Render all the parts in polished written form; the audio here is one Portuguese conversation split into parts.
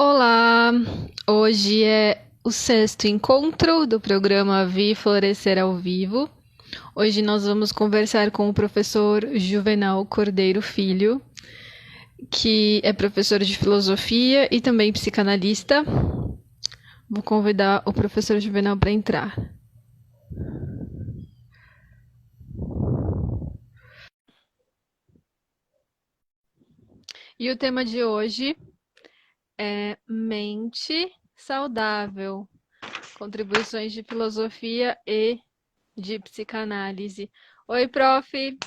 Olá! Hoje é o sexto encontro do programa Vi Florescer ao Vivo. Hoje nós vamos conversar com o professor Juvenal Cordeiro Filho, que é professor de filosofia e também psicanalista. Vou convidar o professor Juvenal para entrar. E o tema de hoje é mente saudável, contribuições de filosofia e de psicanálise. Oi, prof.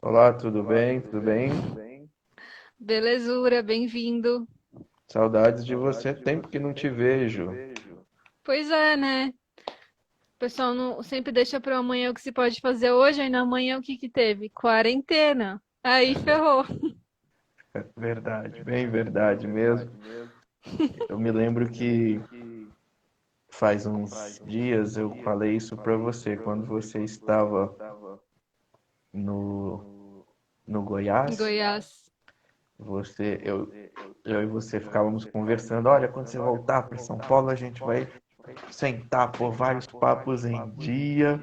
Olá, tudo bem? Tudo bem? Belezura, bem-vindo. Saudades de você, tempo que não te vejo. Pois é, né? O pessoal não, sempre deixa para amanhã o que se pode fazer hoje, aí na manhã o que que teve? Quarentena. Aí ferrou. Verdade, bem verdade mesmo. Eu me lembro que faz uns dias eu falei isso para você, quando você estava no, no Em Goiás, Goiás. eu e você ficávamos conversando. Olha, quando você voltar para São Paulo, a gente vai sentar, pôr vários papos em dia.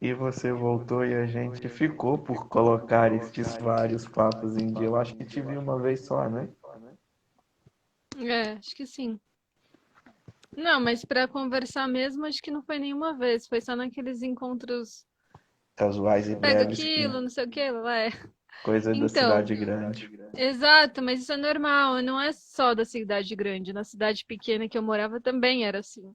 E você voltou e a gente ficou por colocar estes vários papos em dia. Eu acho que te vi uma vez só, né? É, acho que sim. Não, mas para conversar mesmo, acho que não foi nenhuma vez. Foi só naqueles encontros. Casuais e Pega breves, aquilo, não sei o que, lá é. coisa da Então, cidade grande. exato, mas isso é normal. Não é só da cidade grande. Na cidade pequena que eu morava também era assim.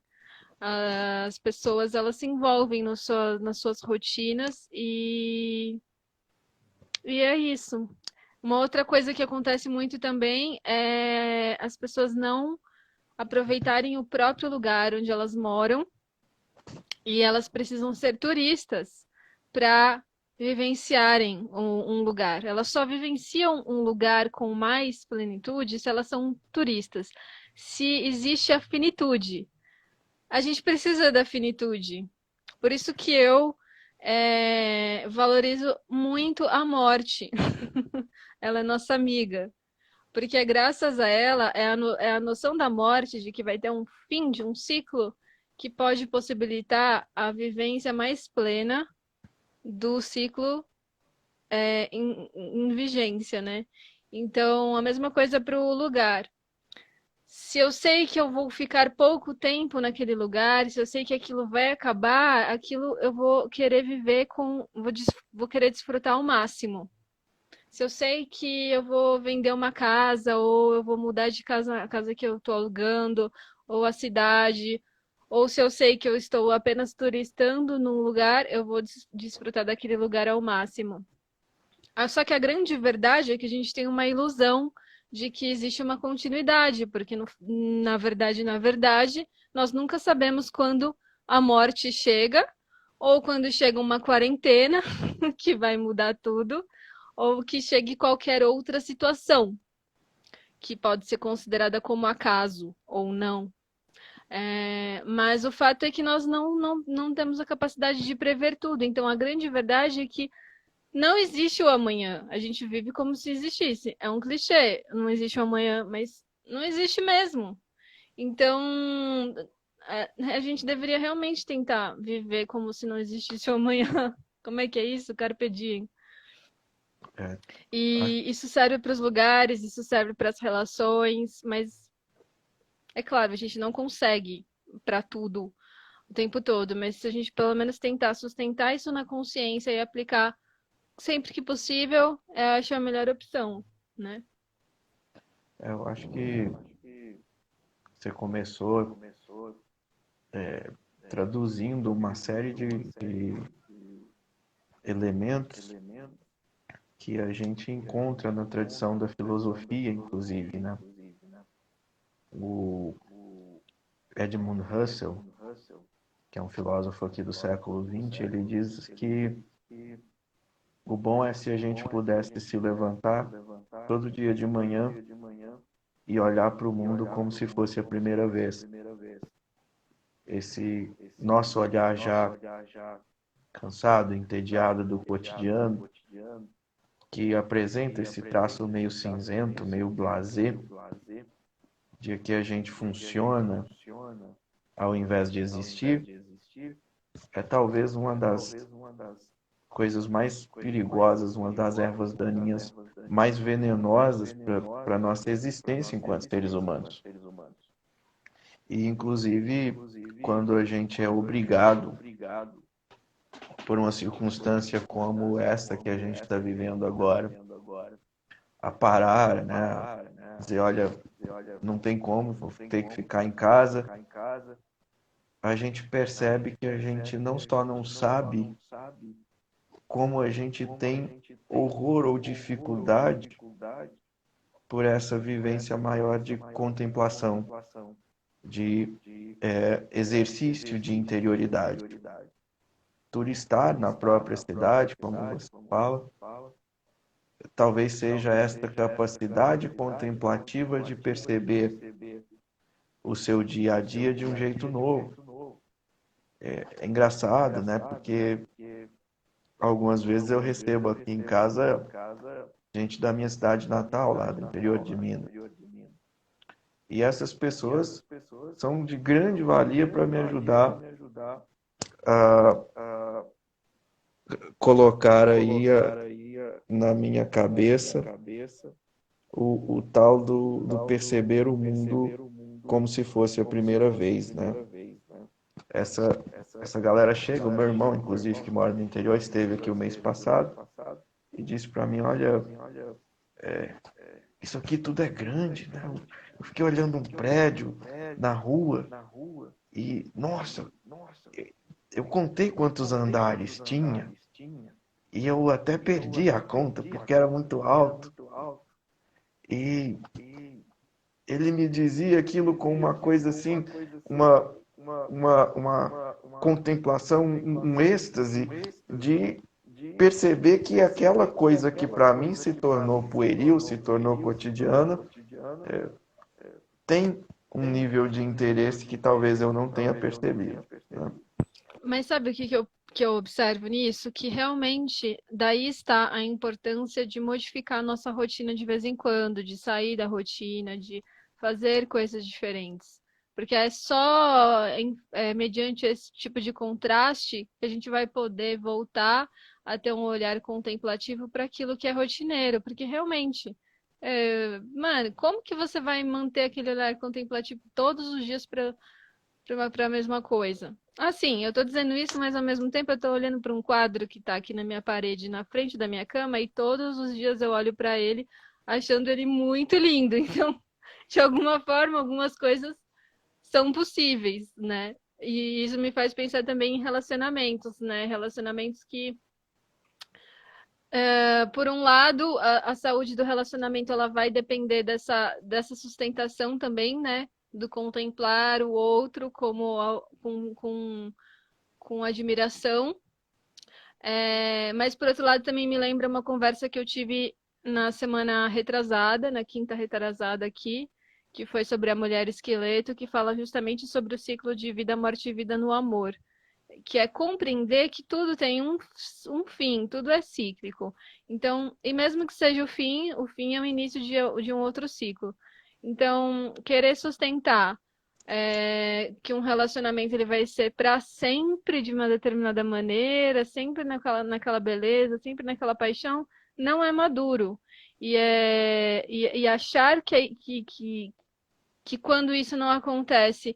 As pessoas elas se envolvem no nas suas rotinas e é isso. Uma outra coisa que acontece muito também é as pessoas não aproveitarem o próprio lugar onde elas moram e elas precisam ser turistas para vivenciarem um lugar. Elas só vivenciam um lugar com mais plenitude se elas são turistas. Se existe a finitude, a gente precisa da finitude. Por isso que eu valorizo muito a morte. Ela é nossa amiga. Porque é graças a ela, é a noção da morte, de que vai ter um fim de um ciclo, que pode possibilitar a vivência mais plena do ciclo em vigência, né? Então, a mesma coisa para o lugar. Se eu sei que eu vou ficar pouco tempo naquele lugar, se eu sei que aquilo vai acabar, aquilo eu vou querer viver vou querer desfrutar ao máximo. Se eu sei que eu vou vender uma casa, ou eu vou mudar de casa, a casa que eu estou alugando, ou a cidade, ou se eu sei que eu estou apenas turistando num lugar, eu vou desfrutar daquele lugar ao máximo. Só que a grande verdade é que a gente tem uma ilusão de que existe uma continuidade, porque na verdade, nós nunca sabemos quando a morte chega, ou quando chega uma quarentena, que vai mudar tudo, ou que chegue qualquer outra situação, que pode ser considerada como acaso ou não. Mas o fato é que nós não temos a capacidade de prever tudo. Então, a grande verdade é que não existe o amanhã. A gente vive como se existisse. É um clichê. Não existe o amanhã, mas não existe mesmo. Então, a gente deveria realmente tentar viver como se não existisse o amanhã. Como é que é isso? Carpe diem. É, acho- E isso serve para os lugares, isso serve para as relações, mas é claro, a gente não consegue para tudo o tempo todo, mas se a gente pelo menos tentar sustentar isso na consciência e aplicar sempre que possível, eu acho a melhor opção, né? eu acho que você começou traduzindo uma série de elementos que a gente encontra na tradição da filosofia, inclusive, né? O Edmund Husserl, que é um filósofo aqui do século XX, ele diz que o bom é se a gente pudesse se levantar todo dia de manhã e olhar para o mundo como se fosse a primeira vez. Esse nosso olhar já cansado, entediado do cotidiano, que apresenta esse traço meio cinzento, meio blasé, de que a gente funciona ao invés de existir, é talvez uma das coisas mais perigosas, uma das ervas daninhas mais venenosas para a nossa existência enquanto seres humanos. E, inclusive, quando a gente é obrigado, por uma circunstância como essa que a gente está vivendo agora, a parar, né? Dizer, olha, não tem como, vou ter que ficar em casa, a gente percebe que a gente não só não sabe, como a gente tem horror ou dificuldade por essa vivência maior de contemplação, de exercício de interioridade. Turistar na própria cidade, como você fala, talvez seja esta capacidade contemplativa de perceber o seu dia a dia de um jeito novo. É engraçado, né? Porque algumas vezes eu recebo aqui em casa gente da minha cidade natal, lá do interior de Minas. E essas pessoas são de grande valia para me ajudar a colocar aí na minha cabeça o tal do perceber o mundo como se fosse a primeira vez, né? Essa galera chega, o meu irmão, inclusive, que mora no interior, esteve aqui o mês passado e disse para mim, olha, isso aqui tudo é grande, né? Eu fiquei olhando um prédio na rua e, nossa, eu contei quantos andares tinha e eu até perdi a conta porque era muito alto. E ele me dizia aquilo com uma coisa assim, uma, uma contemplação, um êxtase de perceber que aquela coisa que para mim se tornou pueril, se tornou cotidiana, tem um nível de interesse que talvez eu não tenha percebido, né? Mas sabe o que eu observo nisso? Que realmente daí está a importância de modificar a nossa rotina de vez em quando, de sair da rotina, de fazer coisas diferentes. Porque é só mediante esse tipo de contraste que a gente vai poder voltar a ter um olhar contemplativo para aquilo que é rotineiro. Porque realmente, mano, como que você vai manter aquele olhar contemplativo todos os dias para a mesma coisa? Assim, eu tô dizendo isso, mas ao mesmo tempo eu tô olhando para um quadro que tá aqui na minha parede, na frente da minha cama, e todos os dias eu olho para ele achando ele muito lindo. Então, de alguma forma, algumas coisas são possíveis, né? E isso me faz pensar também em relacionamentos, né? Relacionamentos que, por um lado, a saúde do relacionamento ela vai depender dessa sustentação também, né? Do contemplar o outro como com admiração. Mas, por outro lado, também me lembra uma conversa que eu tive na semana retrasada, na quinta retrasada aqui, que foi sobre a mulher esqueleto, que fala justamente sobre o ciclo de vida, morte e vida no amor, que é compreender que tudo tem um fim, tudo é cíclico. Então, e mesmo que seja o fim é o início de um outro ciclo. Então, querer sustentar que um relacionamento ele vai ser para sempre de uma determinada maneira, sempre naquela beleza, sempre naquela paixão, não é maduro. E achar que quando isso não acontece,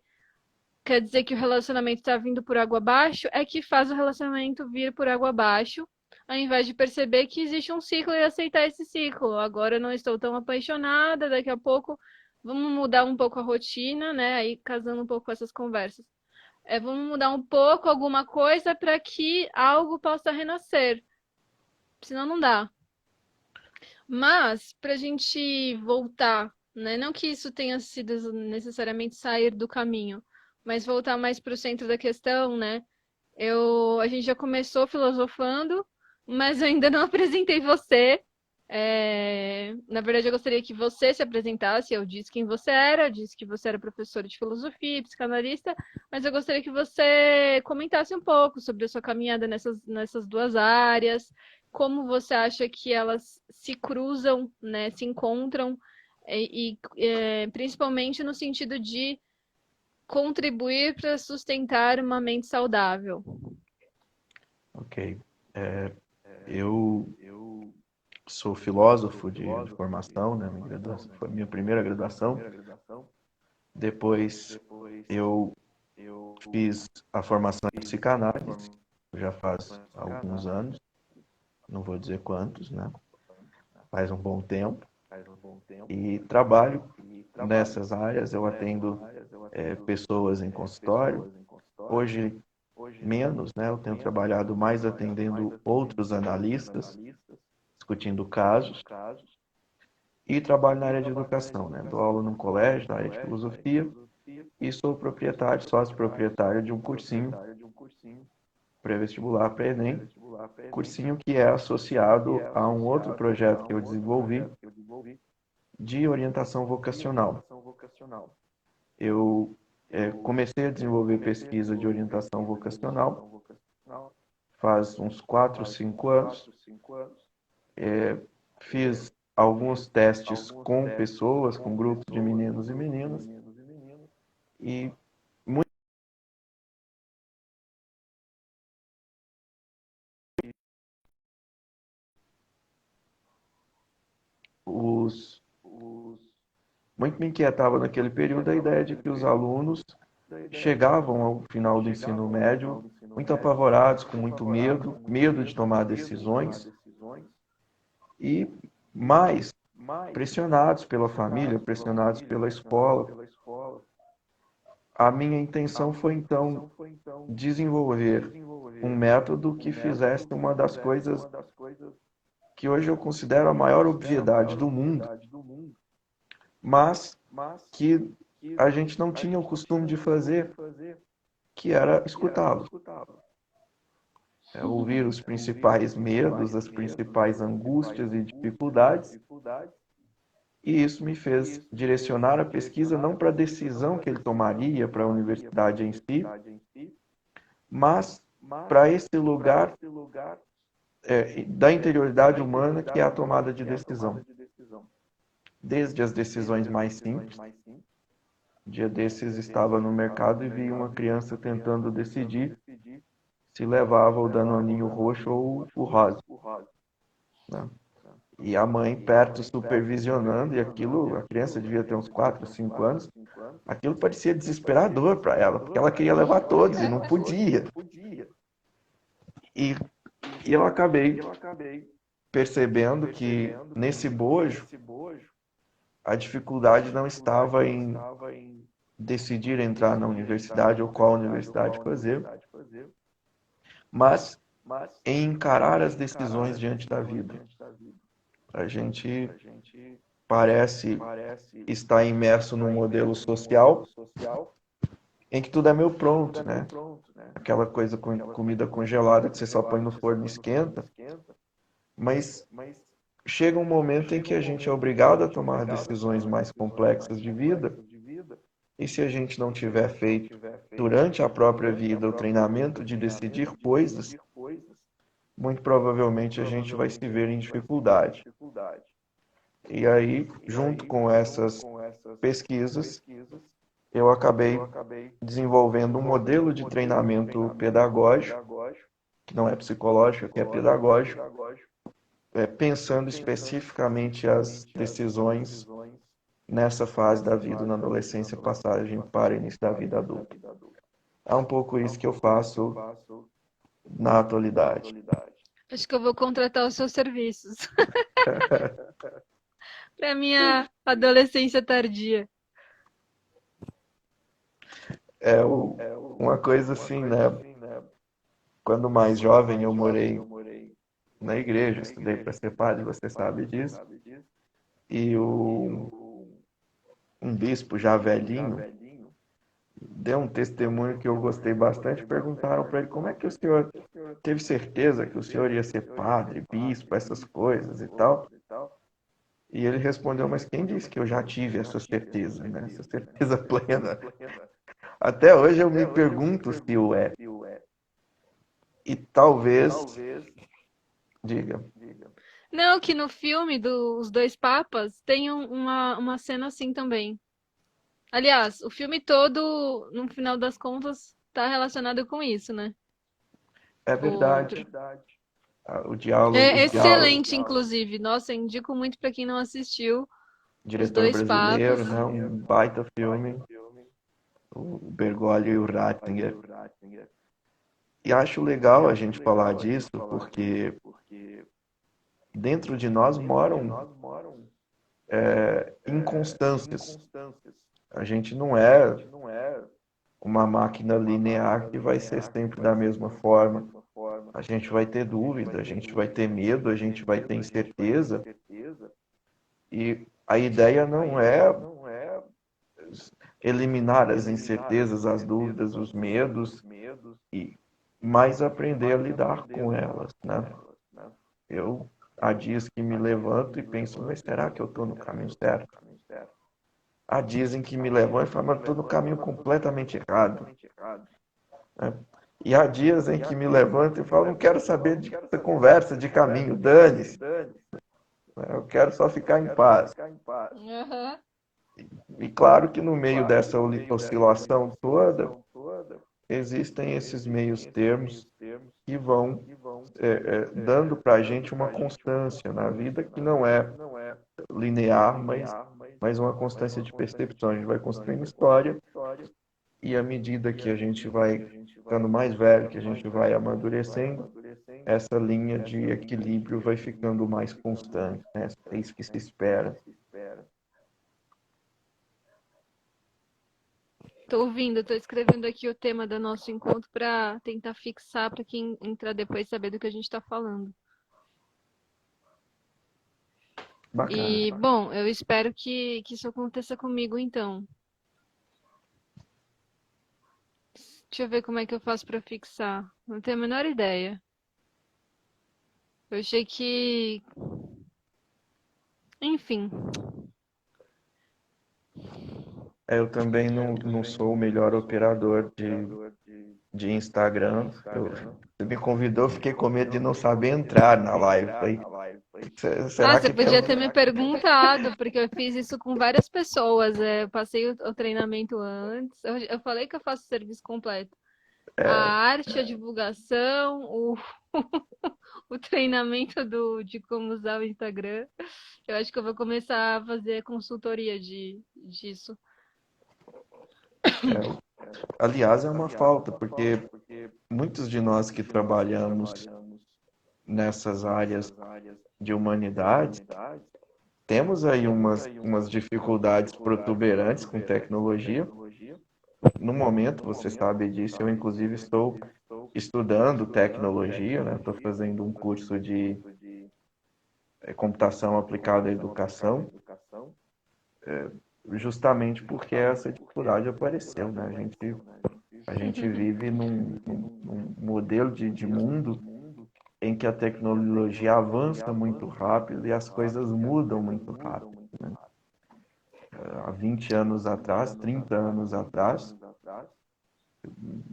quer dizer que o relacionamento está vindo por água abaixo, é que faz o relacionamento vir por água abaixo, ao invés de perceber que existe um ciclo e aceitar esse ciclo. Agora eu não estou tão apaixonada, daqui a pouco vamos mudar um pouco a rotina, né? Aí casando um pouco com essas conversas. Vamos mudar um pouco alguma coisa para que algo possa renascer. Senão não dá. Mas, para a gente voltar, né? Não que isso tenha sido necessariamente sair do caminho, mas voltar mais para o centro da questão, né? A gente já começou filosofando, mas eu ainda não apresentei você. Na verdade, eu gostaria que você se apresentasse. Eu disse quem você era, eu disse que você era professor de filosofia e psicanalista, mas eu gostaria que você comentasse um pouco sobre a sua caminhada nessas duas áreas, como você acha que elas se cruzam, né, se encontram, principalmente no sentido de contribuir para sustentar uma mente saudável. Ok. Eu sou filósofo de formação, né? Minha graduação, foi minha primeira graduação. Depois eu fiz a formação em psicanálise, já faz alguns anos, não vou dizer quantos, né? Faz um bom tempo. E trabalho nessas áreas, eu atendo pessoas em consultório. Hoje, menos, né? Eu tenho trabalhado mais atendendo outros analistas, discutindo casos, e trabalho na área de educação, né? Dou aula num colégio, na área de filosofia, e sou proprietário, sócio proprietário de um cursinho pré-vestibular, pré-ENEM, cursinho que é associado a um outro projeto que eu desenvolvi de orientação vocacional. Eu comecei a desenvolver pesquisa de orientação vocacional faz uns 4, 5 anos. Fiz alguns testes com pessoas, com grupos de meninos e meninas, e os, muito me inquietava naquele período a ideia de que os alunos chegavam ao final do ensino médio muito apavorados, com muito medo, medo de tomar decisões e mais pressionados pela família, pressionados pela escola. A minha intenção foi então desenvolver um método que fizesse uma das coisas que hoje eu considero a maior obviedade do mundo, mas que a gente não tinha o costume de fazer, que era escutá-los. Ouvir os principais medos, as principais angústias e dificuldades, e isso me fez direcionar a pesquisa não para a decisão que ele tomaria para a universidade em si, mas para esse lugar da interioridade humana que é a tomada de decisão. Desde as decisões mais simples. Um dia desses estava no mercado e vi uma criança tentando decidir se levava o danoninho roxo ou o rosa, né? E a mãe perto supervisionando, e aquilo, a criança devia ter uns 4, 5 anos, aquilo parecia desesperador para ela, porque ela queria levar todos e não podia. E eu acabei percebendo que nesse bojo a dificuldade não estava em decidir entrar na universidade ou qual universidade fazer, mas em encarar as decisões diante da vida. A gente parece estar imerso num modelo social em que tudo é meio pronto, né? Aquela coisa com comida congelada que você só põe no forno e esquenta, mas chega um momento em que a gente é obrigado a tomar decisões mais complexas de vida, e se a gente não tiver feito durante a própria vida o treinamento de decidir coisas, muito provavelmente a gente vai se ver em dificuldade. E aí, junto com essas pesquisas, eu acabei desenvolvendo um modelo de treinamento pedagógico, que não é psicológico, que é pedagógico, pensando especificamente as decisões nessa fase da vida, na adolescência, passagem para o início da vida adulta. É um pouco isso que eu faço na atualidade. Acho que eu vou contratar os seus serviços para minha adolescência tardia. Uma coisa assim, né? Quando mais jovem eu morei na igreja, estudei para ser padre, você sabe disso. E um bispo já velhinho deu um testemunho que eu gostei bastante. Perguntaram para ele como é que o senhor teve certeza que o senhor ia ser padre, bispo, essas coisas e tal. E ele respondeu, mas quem disse que eu já tive essa certeza, né? Essa certeza plena. Até hoje eu me pergunto se o é. E talvez, diga. Não, que no filme dos dois papas tem uma cena assim também. Aliás, o filme todo, no final das contas, tá relacionado com isso, né? É O, verdade. O diálogo, é os diálogos, excelente, inclusive. Nossa, indico muito pra quem não assistiu Os diretor Dois Papas. brasileiro, né? Um baita filme, o Bergoglio e o Ratzinger. E acho legal a gente falar disso porque dentro de nós moram inconstâncias. A gente não é uma máquina linear que vai ser sempre da mesma forma. A gente vai ter dúvida, a gente vai ter medo, a gente vai ter incerteza. E a ideia não é eliminar as incertezas, as dúvidas, os medos, e mais aprender a lidar com elas, né? Eu há dias que me levanto e penso, mas será que eu estou no caminho certo? Há dias em que me levanto e falo, mas estou no caminho completamente errado, né? E há dias em que me levanto e falo, não quero saber de conversa de caminho, dane-se, né? Eu quero só ficar em paz. Aham. E claro que no meio dessa oscilação toda, existem esses meios termos que vão dando para a gente uma constância na vida que não é linear, mas uma constância de percepção. A gente vai construindo história e à medida que a gente vai ficando mais velho, que a gente vai amadurecendo, essa linha de equilíbrio vai ficando mais constante, né? É isso que se espera. Tô ouvindo, tô escrevendo aqui o tema do nosso encontro pra tentar fixar pra quem entrar depois saber do que a gente tá falando. Bacana. E, bom, eu espero que isso aconteça comigo então. Deixa eu ver como é que eu faço pra fixar. Não tenho a menor ideia. Eu achei que. Enfim. Eu também não sou o melhor operador de Instagram. Você me convidou, eu fiquei com medo de não saber entrar na live. Falei, Ah, será você que tem podia ter alguém? me perguntado, porque eu fiz isso com várias pessoas. Eu passei o treinamento antes. Eu falei que eu faço serviço completo. A arte, a divulgação, o treinamento de como usar o Instagram. Eu acho que eu vou começar a fazer consultoria disso. Aliás, é uma falta, porque muitos de nós que trabalhamos nessas áreas de humanidades temos aí umas dificuldades protuberantes com tecnologia. No momento, você sabe disso, eu inclusive estou estudando tecnologia, né? Estou fazendo um curso de computação aplicada à educação, justamente porque essa dificuldade apareceu, né? A gente vive num modelo de mundo em que a tecnologia avança muito rápido e as coisas mudam muito rápido, né? Há 20 anos atrás, 30 anos atrás,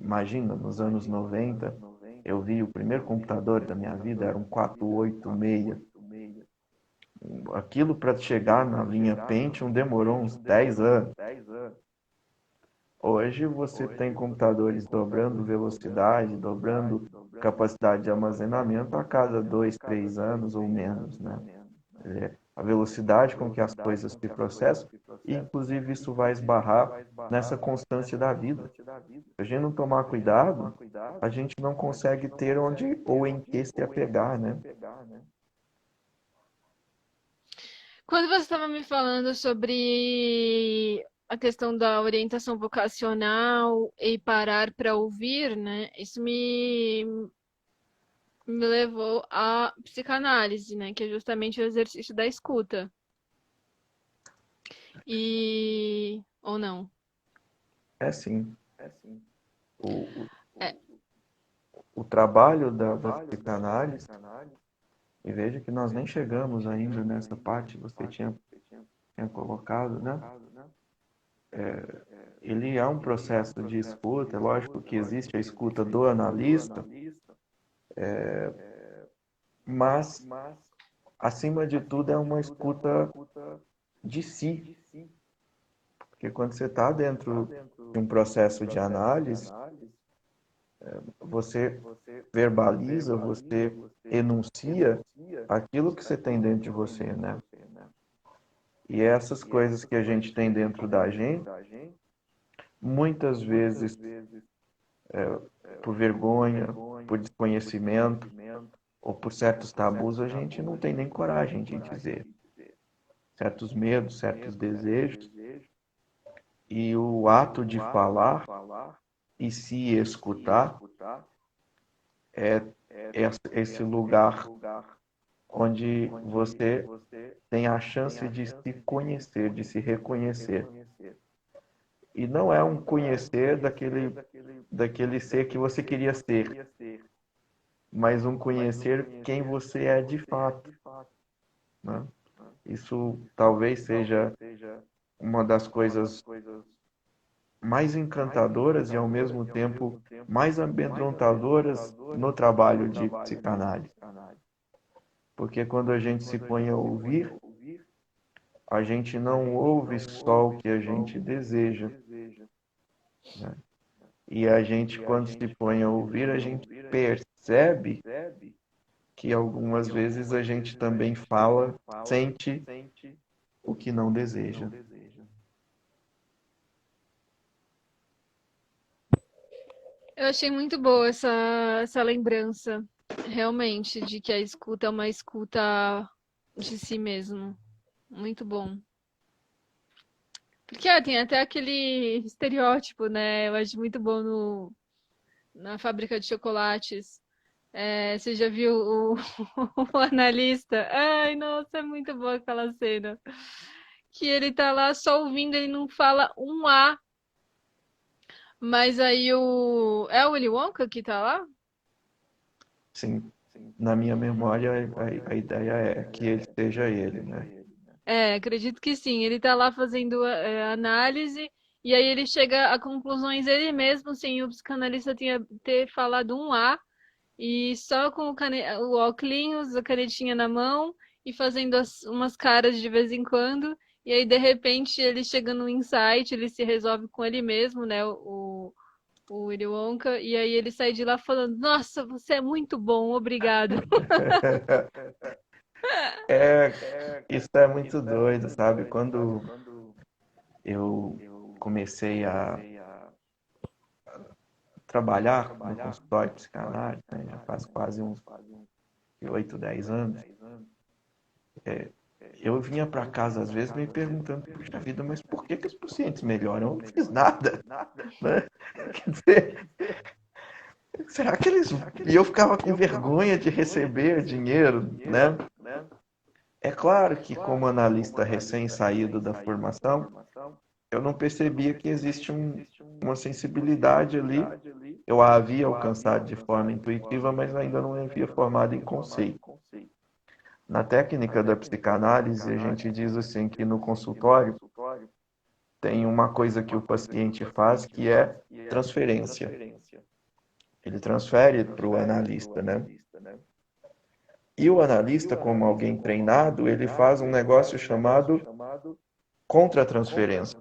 imagina, nos anos 90, eu vi o primeiro computador da minha vida, era um 486. Aquilo para chegar na linha Pentium demorou uns 10 anos. Hoje você tem computadores dobrando velocidade, dobrando capacidade de armazenamento a cada 2, 3 anos ou menos, né? A velocidade com que as coisas se processam, e inclusive isso vai esbarrar nessa constância da vida. Se a gente não tomar cuidado, a gente não consegue ter onde ou em que se apegar, né? Quando você estava me falando sobre a questão da orientação vocacional e parar para ouvir, né? Isso me levou à psicanálise, né? Que é justamente o exercício da escuta. E. Ou não? É sim. O, É. o trabalho da psicanálise, e veja que nós nem chegamos ainda nessa parte que você tinha colocado, né? Ele é um processo de escuta, é lógico que existe a escuta do analista, mas acima de tudo, é uma escuta de si. Porque quando você está dentro de um processo de análise, você verbaliza, você enuncia aquilo que você tem dentro de você, né? E essas coisas que a gente tem dentro da gente, muitas vezes, por vergonha, por desconhecimento ou por certos tabus, a gente não tem nem coragem de dizer. Certos medos, certos desejos, e o ato de falar e se escutar é esse lugar onde você tem a chance de se conhecer, de se reconhecer. E não é um conhecer daquele ser que você queria ser, mas um conhecer quem você é de fato, né? Isso talvez seja uma das coisas mais encantadoras e ao mesmo tempo mais amedrontadoras no trabalho de psicanálise. Porque quando a gente se põe a ouvir, a gente não ouve só o que a gente deseja, né? E a gente, quando se põe a ouvir, a gente percebe que algumas vezes a gente também fala, sente o que não deseja. Eu achei muito boa essa lembrança, realmente, de que a escuta é uma escuta de si mesmo. Muito bom. Porque tem até aquele estereótipo, né? Eu acho muito bom na fábrica de chocolates. Você já viu o analista? Ai, nossa, é muito boa aquela cena. Que ele tá lá só ouvindo, ele não fala um A. Mas aí o. É o Willy Wonka que tá lá? Sim, na minha memória, a ideia é que ele seja ele, né? Acredito que sim. Ele tá lá fazendo análise e aí ele chega a conclusões ele mesmo, sem o psicanalista ter falado um A, e só com o óculos, a canetinha na mão e fazendo umas caras de vez em quando. E aí, de repente, ele chega no insight, ele se resolve com ele mesmo, né? O Willy Wonka, e aí ele sai de lá falando: Nossa, você é muito bom, obrigado. É, isso é muito doido, sabe? Quando eu comecei a trabalhar no consultório de psicanálise, né, já faz quase uns 8, 10 anos, eu vinha para casa às vezes me perguntando, puxa vida, mas por que que os pacientes melhoram? Eu não fiz nada, né? Quer dizer, será que eles... E eu ficava com vergonha de receber dinheiro, né? É claro que como analista recém-saído da formação, eu não percebia que existe uma sensibilidade ali. Eu a havia alcançado de forma intuitiva, mas ainda não havia formado em conceito. Na técnica da psicanálise, a gente diz assim que no consultório tem uma coisa que o paciente faz que é transferência. Ele transfere para o analista, né? E o analista, como alguém treinado, ele faz um negócio chamado contra-transferência,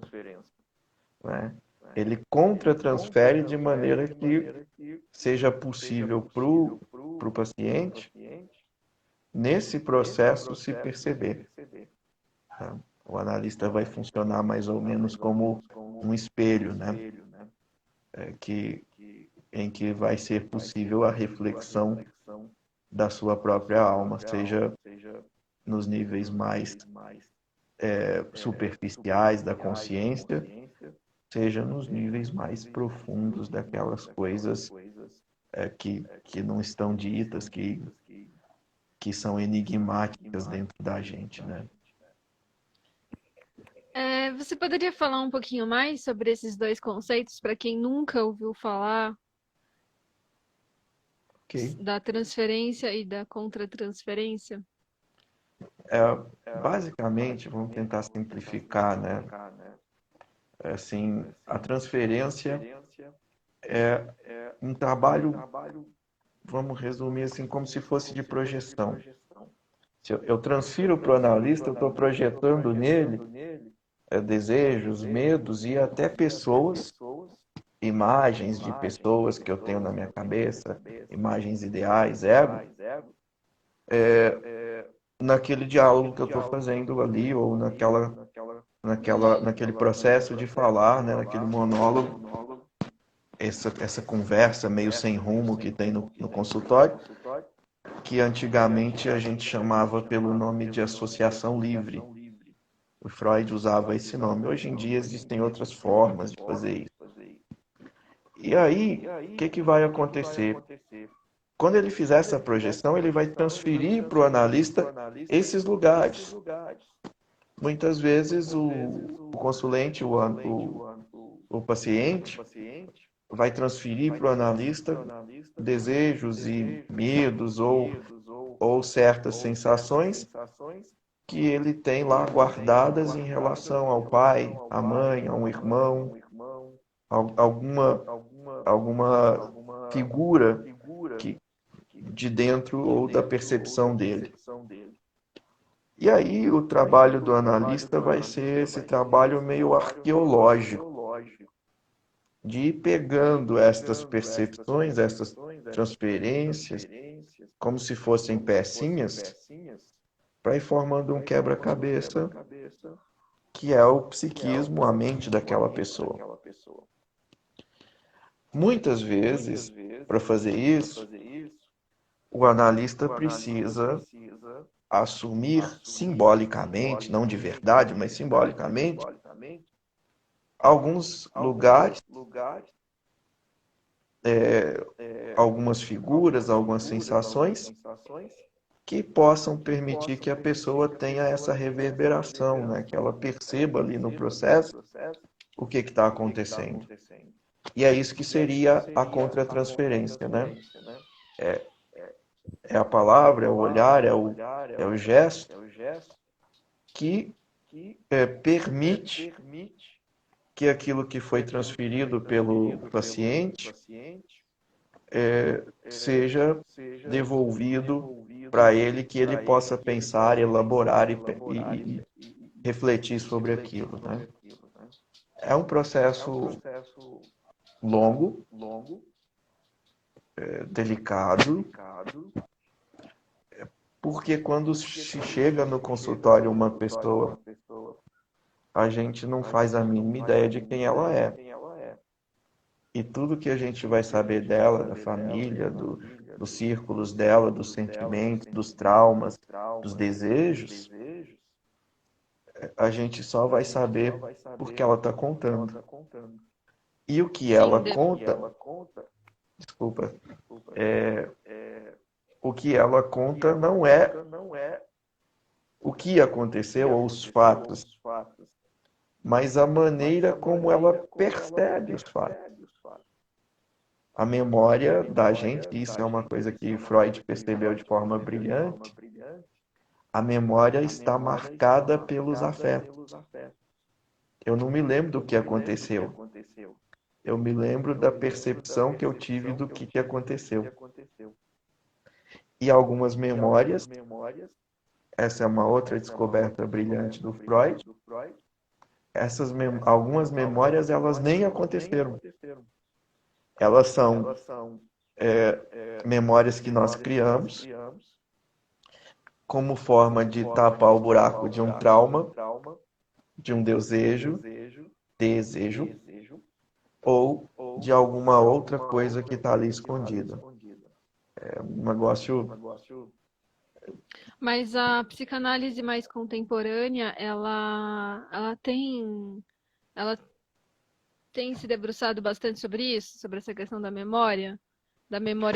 né? Ele contra-transfere de maneira que seja possível para o paciente, nesse processo, se perceber, tá? O analista vai funcionar mais ou menos como um espelho, né? Que, em que vai ser possível a reflexão da sua própria alma, seja nos níveis mais superficiais da consciência, seja nos níveis mais profundos daquelas coisas que não estão ditas, que são enigmáticas dentro da gente, né? Você poderia falar um pouquinho mais sobre esses dois conceitos para quem nunca ouviu falar Ok. da transferência e da contratransferência? Basicamente, vamos tentar simplificar, né? Assim, a transferência é um trabalho, vamos resumir assim, como se fosse de projeção. Se eu transfiro para o analista, eu estou projetando nele desejos, medos e até pessoas, imagens de pessoas que eu tenho na minha cabeça, imagens ideais, ego, naquele diálogo que eu estou fazendo ali, ou naquele processo de falar, né, naquele monólogo, essa conversa meio sem rumo que tem no consultório, que antigamente a gente chamava pelo nome de associação livre. O Freud usava esse nome. Hoje em dia existem outras formas de fazer isso. E aí, o que vai acontecer? Quando ele fizer essa projeção, ele vai transferir para o analista esses lugares. Muitas vezes o consulente, o paciente, vai transferir para o analista desejos e medos ou certas sensações que ele tem lá guardadas em relação ao pai, à mãe, a um irmão, alguma figura que, de dentro ou da percepção dele. E aí o trabalho do analista vai ser esse trabalho meio arqueológico, de ir pegando estas percepções, essas transferências, como se fossem pecinhas, para ir formando um quebra-cabeça que é o psiquismo, a mente daquela pessoa. Muitas vezes, para fazer isso, o analista precisa assumir simbolicamente, não de verdade, mas simbolicamente, alguns lugares, algumas figuras, algumas sensações que possam permitir que a pessoa tenha essa reverberação, né? Que ela perceba ali no processo o que está acontecendo. E é isso que seria a contratransferência, né? É a palavra, é o olhar, é o gesto que permite que aquilo que foi transferido pelo paciente seja devolvido para ele, que ele possa pensar, elaborar e refletir sobre aquilo, né? É um processo longo, delicado, porque quando se chega no consultório uma pessoa, a gente não faz a mínima ideia de quem ela é. E tudo que a gente vai saber dela, da família, dos círculos dela, dos sentimentos, dos traumas, dos desejos, a gente só vai saber porque ela está contando. E o que ela Sim, conta, desculpa, o que ela conta não é o que aconteceu ou os fatos, mas a maneira como ela percebe os fatos. A memória da gente, isso é uma coisa que Freud percebeu de forma brilhante, a memória está marcada pelos afetos. Eu não me lembro do que aconteceu. Eu me lembro da percepção que eu tive do que aconteceu. E algumas memórias, essa é uma outra descoberta brilhante do Freud, algumas memórias elas nem aconteceram. Elas são memórias que nós criamos como forma de tapar o buraco de um trauma, de um desejo, ou de alguma outra coisa que está ali escondida. É um negócio. mas a psicanálise mais contemporânea, ela tem se debruçado bastante sobre isso, sobre essa questão da memória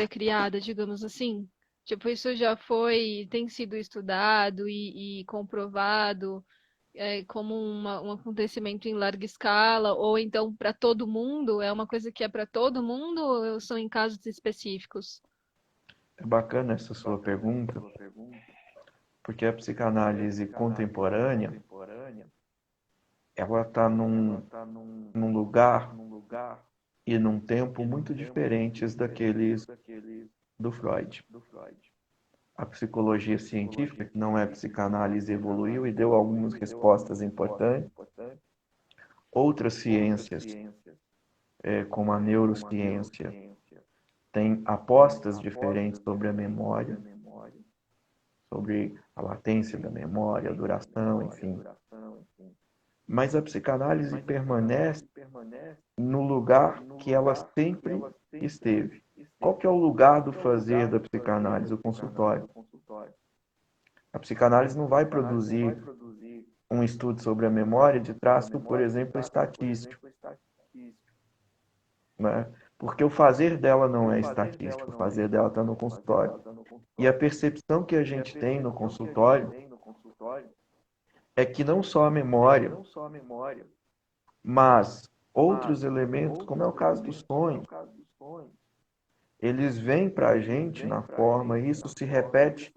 criada, digamos assim. Tipo, isso já tem sido estudado e comprovado como um acontecimento em larga escala, ou então para todo mundo? É uma coisa que é para todo mundo ou são em casos específicos? É bacana essa sua pergunta, porque a psicanálise contemporânea ela está num lugar e num tempo muito diferentes daqueles do Freud. a psicologia científica, que não é psicanálise, evoluiu e deu algumas respostas importantes. Outras ciências, como a neurociência, têm apostas diferentes sobre a memória, sobre a latência da memória, a duração, enfim. Mas a psicanálise permanece no lugar que ela sempre esteve. Qual que é o lugar do fazer da psicanálise? O consultório. A psicanálise não vai produzir um estudo sobre a memória de traço, por exemplo, estatístico, né? Porque o fazer dela não é estatístico, o fazer dela está no consultório. E a percepção que a gente tem no consultório é que não só a memória, mas outros elementos, como é o caso do sonho, eles vêm para a gente na forma, e isso se repete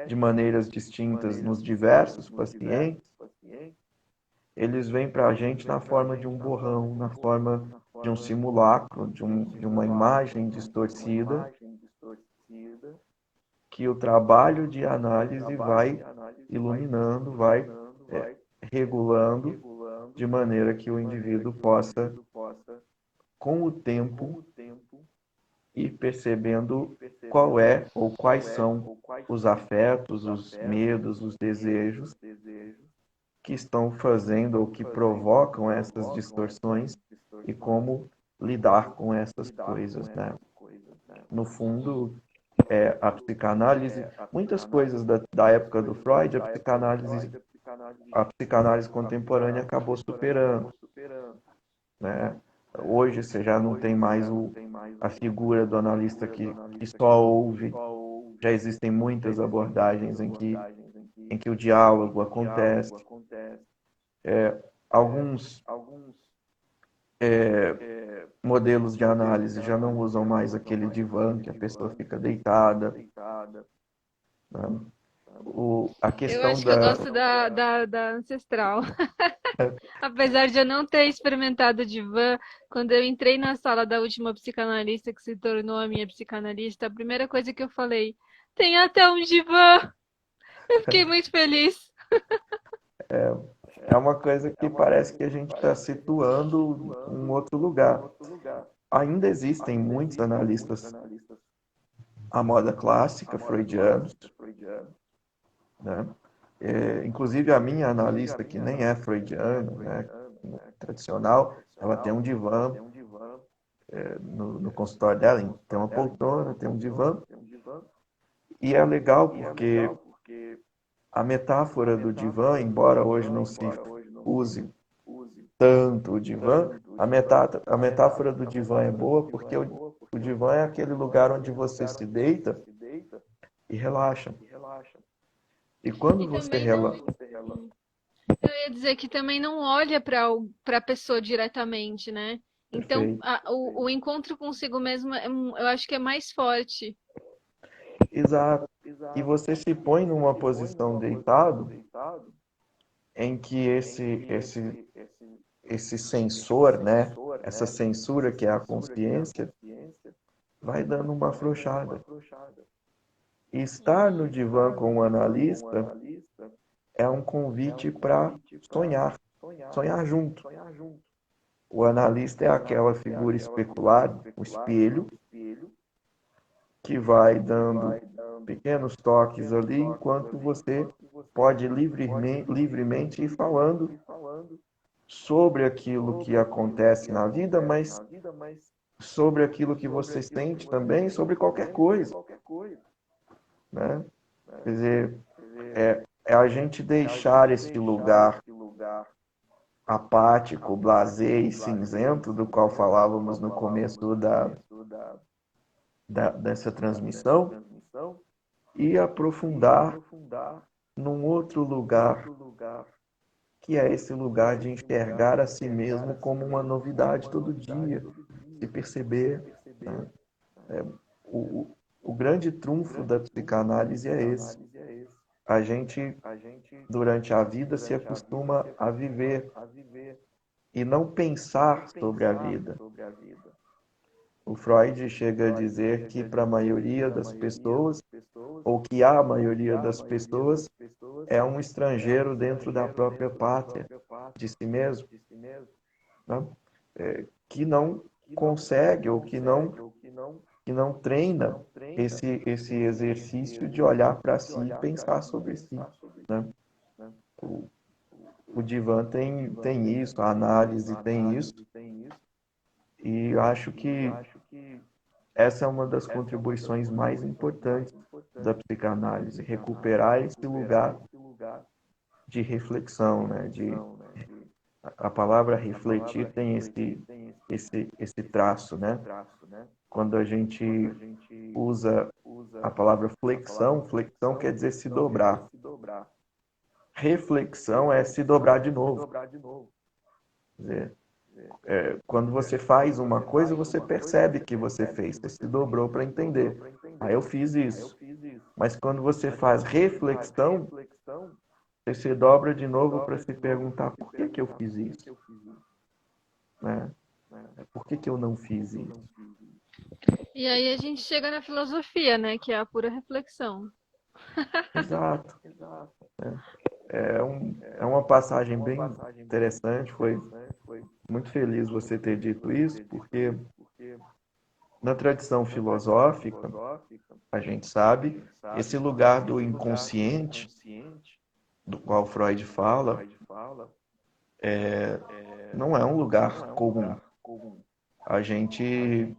de maneiras distintas nos diversos pacientes, eles vêm para a gente na forma de um borrão, na forma de um simulacro, de uma imagem distorcida, que o trabalho de análise vai iluminando, vai regulando, de maneira que o indivíduo possa, com o tempo, ir percebendo qual é ou quais são os afetos, os medos, os desejos que estão fazendo ou que provocam essas distorções e como lidar com essas coisas, né? No fundo, a psicanálise, muitas coisas da época do Freud, a psicanálise contemporânea acabou superando, né? Hoje você já não tem mais a figura do analista que só ouve, já existem muitas abordagens em que o diálogo acontece. Alguns modelos de análise já não usam mais aquele divã que a pessoa fica deitada, né? A Eu questão acho que eu da... gosto da ancestral. Apesar de eu não ter experimentado divã, quando eu entrei na sala da última psicanalista que se tornou a minha psicanalista, a primeira coisa que eu falei, tem até um divã! Eu fiquei muito feliz. É uma coisa que parece que a gente está situando em um outro lugar. Ainda existem muitos analistas à moda clássica, freudianos, né? Inclusive a minha analista, que nem é freudiana, né, tradicional, ela tem um divã no consultório dela, tem uma poltrona, tem um divã, e é legal porque a metáfora do divã, embora hoje não se use tanto o divã, a metáfora do divã é boa porque o divã é aquele lugar onde você se deita e relaxa. E quando E você também não. relaxa... Eu ia dizer que também não olha para a pessoa diretamente, né? Então, Perfeito. o encontro consigo mesmo, eu acho que é mais forte. Exato. E você se põe numa posição deitado em que esse sensor, né, essa censura que é a consciência, vai dando uma afrouxada. E estar no divã com o analista é um convite para sonhar, sonhar junto. O analista é aquela figura especular, o espelho, que vai dando pequenos toques ali, enquanto você pode livremente ir falando sobre aquilo que acontece na vida, mas sobre aquilo que você sente também, sobre qualquer coisa, né? Quer dizer, é a gente deixar esse lugar apático, blasé e cinzento, do qual falávamos no começo dessa transmissão, e aprofundar num outro lugar, que é esse lugar de enxergar a si mesmo como uma novidade todo dia, se perceber, né? O grande trunfo da psicanálise é esse. A gente, durante a vida, se acostuma a viver e não pensar sobre a vida. O Freud chega a dizer que para a maioria das pessoas, ou que a maioria das pessoas, é um estrangeiro dentro da própria pátria de si mesmo, né? Que não consegue ou que não treina esse exercício de olhar para si e pensar sobre si, né? O, o Divan tem isso, a análise tem isso, e eu acho que essa é uma das contribuições mais importantes da psicanálise, recuperar esse lugar de reflexão, né? A palavra refletir tem esse traço, né? Quando a gente usa a palavra flexão, flexão quer dizer se dobrar. Reflexão é se dobrar de novo. Quer dizer, quando você faz uma coisa, você percebe que você fez, você se dobrou para entender. Ah, eu fiz isso. Mas quando você faz reflexão, você se dobra de novo para se perguntar por que que eu fiz isso, né? Por que que eu não fiz isso? E aí a gente chega na filosofia, né? Que é a pura reflexão. Exato. É uma passagem bem interessante. Foi muito feliz você ter dito isso, porque na tradição filosófica, a gente sabe, esse lugar do inconsciente, do qual Freud fala, não é um lugar comum. A gente,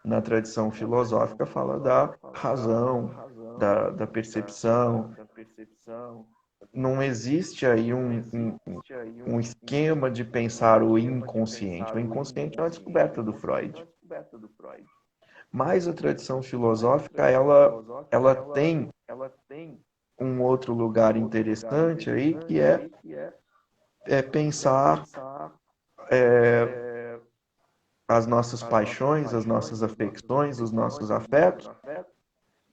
na tradição filosófica, fala da razão, da percepção. Não existe aí um esquema de pensar o inconsciente. O inconsciente é uma descoberta do Freud. Mas a tradição filosófica, ela tem um outro lugar interessante aí, que é pensar as nossas paixões, as nossas afecções, os nossos afetos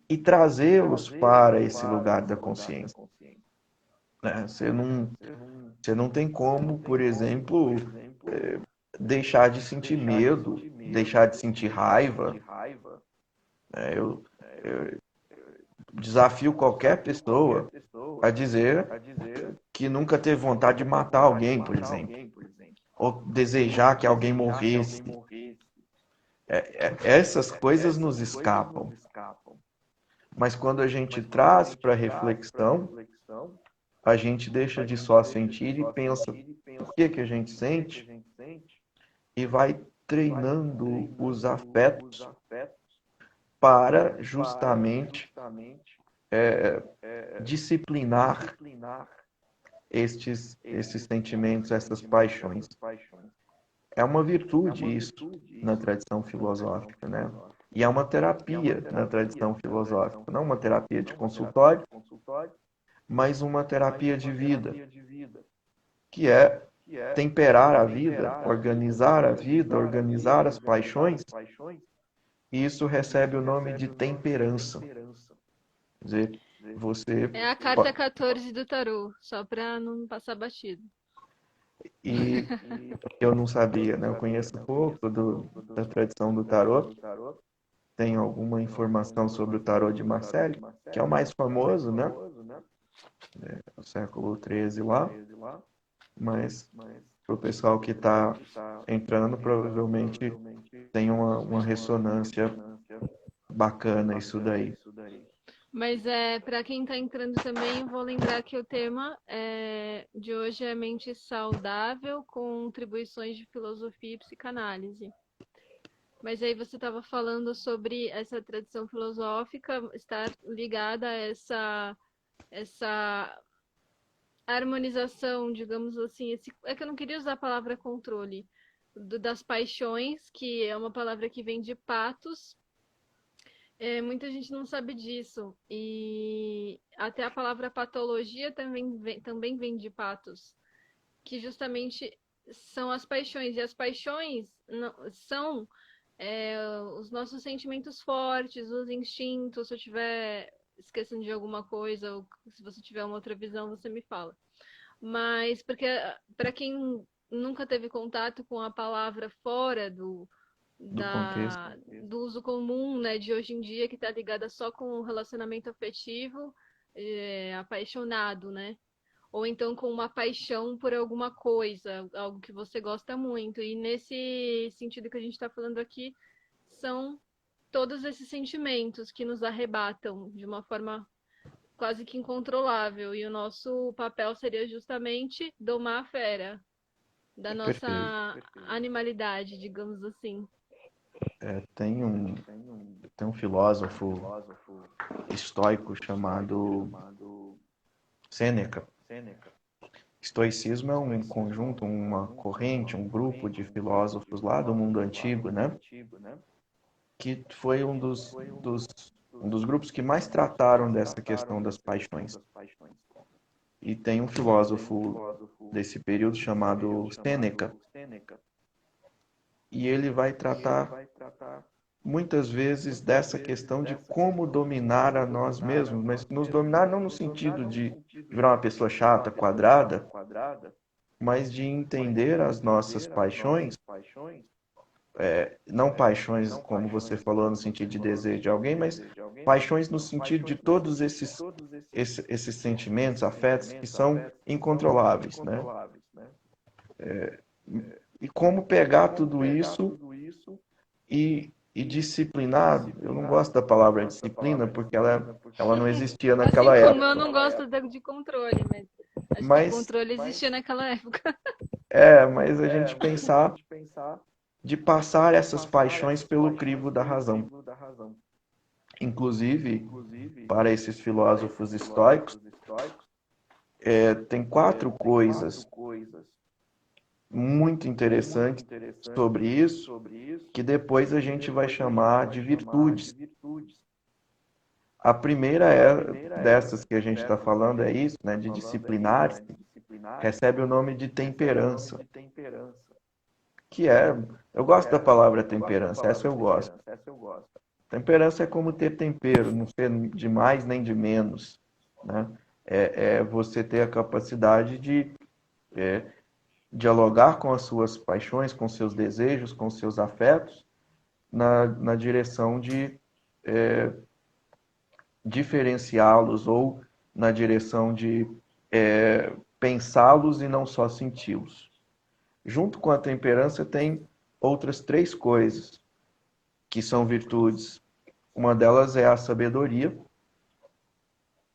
e trazê-los para esse lugar da consciência, né? Você não tem como, por exemplo, deixar de sentir medo, deixar de sentir raiva, né? Eu desafio qualquer pessoa a dizer que nunca teve vontade de matar alguém, por exemplo, ou desejar que alguém morresse. Essas coisas nos escapam. Mas quando a gente traz para reflexão, a gente deixa de só sentir e pensa por que que a gente sente e vai treinando os afetos para justamente disciplinar estes sentimentos, essas paixões. É uma virtude isso na tradição filosófica, né? E é uma terapia na tradição filosófica, não uma terapia de consultório, mas uma terapia de vida, que é temperar a vida, organizar as paixões, e isso recebe o nome de temperança. Quer dizer, você É a carta 14 do tarô, só para não passar batido. e eu não sabia, né? Eu conheço pouco da tradição do tarô, tenho alguma informação sobre o tarô de Marseille, que é o mais famoso, né? Do século XIII lá, mas para o pessoal que está entrando, provavelmente tem uma ressonância bacana isso daí. Mas para quem está entrando também, vou lembrar que o tema de hoje é mente saudável, com contribuições de filosofia e psicanálise. Mas aí você estava falando sobre essa tradição filosófica estar ligada a essa harmonização, digamos assim. É que eu não queria usar a palavra controle, das paixões, que é uma palavra que vem de patos. Muita gente não sabe disso. E até a palavra patologia também vem de patos, que justamente são as paixões. E as paixões são os nossos sentimentos fortes, os instintos. Se eu estiver esquecendo de alguma coisa, ou se você tiver uma outra visão, você me fala. Mas porque para quem nunca teve contato com a palavra fora do contexto. do uso comum, né, de hoje em dia, que está ligada só com o relacionamento afetivo, apaixonado, né? Ou então com uma paixão por alguma coisa, algo que você gosta muito. E nesse sentido que a gente está falando aqui, são todos esses sentimentos que nos arrebatam de uma forma quase que incontrolável. E o nosso papel seria justamente domar a fera da nossa Perfeito. animalidade, digamos assim. Tem tem um filósofo estoico chamado Sêneca. Estoicismo é um conjunto, uma corrente, um grupo de filósofos lá do mundo antigo, né? Que foi um dos grupos que mais trataram dessa questão das paixões. E tem um filósofo desse período chamado Sêneca, e ele vai tratar muitas vezes dessa questão de como dominar a nós mesmos, mas nos dominar não no sentido de virar uma pessoa chata, quadrada, mas de entender as nossas paixões, não paixões como você falou no sentido de desejo de alguém, mas paixões no sentido de todos esses sentimentos, afetos que são incontroláveis, né? E como pegar tudo isso e disciplinar, eu não gosto da palavra disciplina porque ela não existia Assim naquela como eu época, não gosto de controle, mas acho que mas controle existia naquela época. mas a gente pensar de passar essas paixões pelo crivo da razão. Inclusive, para esses filósofos estoicos, tem quatro coisas muito interessantes sobre isso, que depois a gente vai chamar de virtudes. A primeira dessas que a gente está falando é isso, né, de disciplinar-se, recebe o nome de temperança, que eu gosto da palavra temperança, essa eu gosto. Temperança é como ter tempero, não ser de mais nem de menos, né? É você ter a capacidade de dialogar com as suas paixões, com seus desejos, com seus afetos, na direção de diferenciá-los ou na direção de pensá-los e não só senti-los. Junto com a temperança tem outras três coisas que são virtudes. Uma delas é a sabedoria,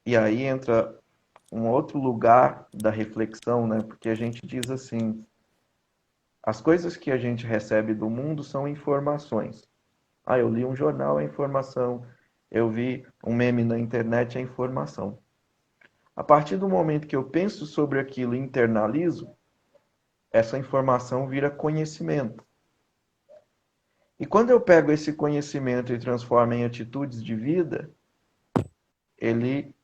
e aí entra um outro lugar da reflexão, né? Porque a gente diz assim, as coisas que a gente recebe do mundo são informações. Ah, eu li um jornal, é informação. Eu vi um meme na internet, é informação. A partir do momento que eu penso sobre aquilo e internalizo, essa informação vira conhecimento. E quando eu pego esse conhecimento e transformo em atitudes de vida, ele